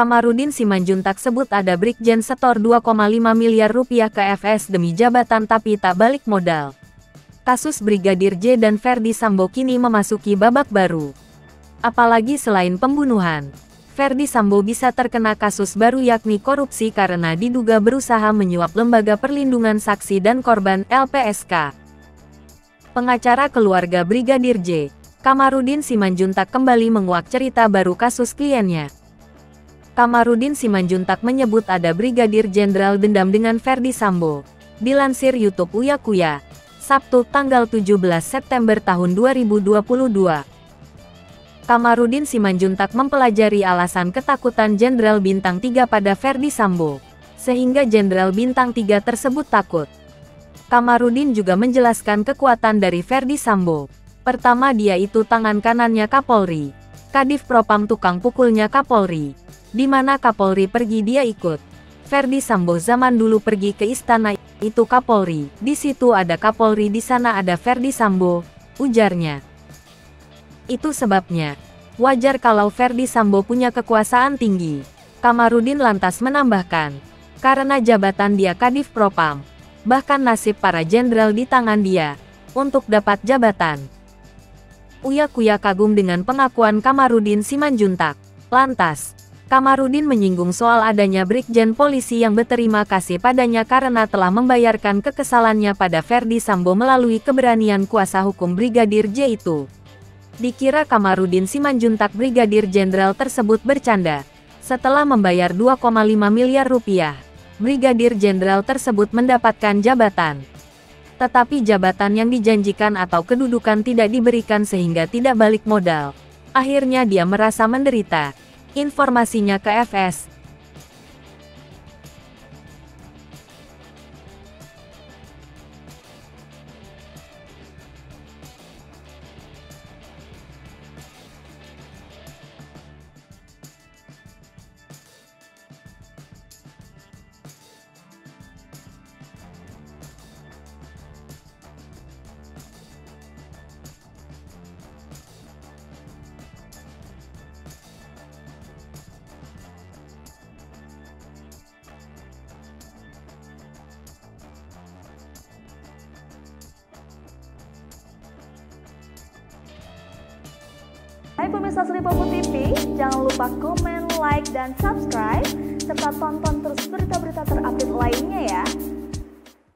Kamarudin Simanjuntak sebut ada Brigjen setor 2,5 miliar rupiah ke FS demi jabatan tapi tak balik modal. Kasus Brigadir J dan Ferdy Sambo kini memasuki babak baru. Apalagi selain pembunuhan, Ferdy Sambo bisa terkena kasus baru yakni korupsi karena diduga berusaha menyuap Lembaga Perlindungan Saksi dan Korban (LPSK). Pengacara keluarga Brigadir J, Kamarudin Simanjuntak kembali menguak cerita baru kasus kliennya. Kamarudin Simanjuntak menyebut ada Brigadir Jenderal dendam dengan Ferdy Sambo. Dilansir YouTube Uyakuya, Sabtu tanggal 17 September tahun 2022. Kamarudin Simanjuntak mempelajari alasan ketakutan Jenderal Bintang 3 pada Ferdy Sambo, sehingga Jenderal Bintang 3 tersebut takut. Kamarudin juga menjelaskan kekuatan dari Ferdy Sambo. Pertama, dia itu tangan kanannya Kapolri. Kadif Propam tukang pukulnya Kapolri. Di mana Kapolri pergi dia ikut. Ferdy Sambo zaman dulu pergi ke istana itu Kapolri. Di situ ada Kapolri, di sana ada Ferdy Sambo, ujarnya. Itu sebabnya wajar kalau Ferdy Sambo punya kekuasaan tinggi. Kamarudin lantas menambahkan, karena jabatan dia Kadif Propam, bahkan nasib para jenderal di tangan dia untuk dapat jabatan. Uyakuya kagum dengan pengakuan Kamarudin Simanjuntak. Lantas, Kamarudin menyinggung soal adanya Brigjen polisi yang berterima kasih padanya karena telah membayarkan kekesalannya pada Ferdy Sambo melalui keberanian kuasa hukum Brigadir J itu. Dikira Kamarudin Simanjuntak Brigadir Jenderal tersebut bercanda. Setelah membayar 2,5 miliar rupiah, Brigadir Jenderal tersebut mendapatkan jabatan. Tetapi jabatan yang dijanjikan atau kedudukan tidak diberikan sehingga tidak balik modal. Akhirnya dia merasa menderita. Informasinya ke FS. Hai pemirsa Selipopo TV, jangan lupa komen, like, dan subscribe, serta tonton terus berita-berita terupdate lainnya ya.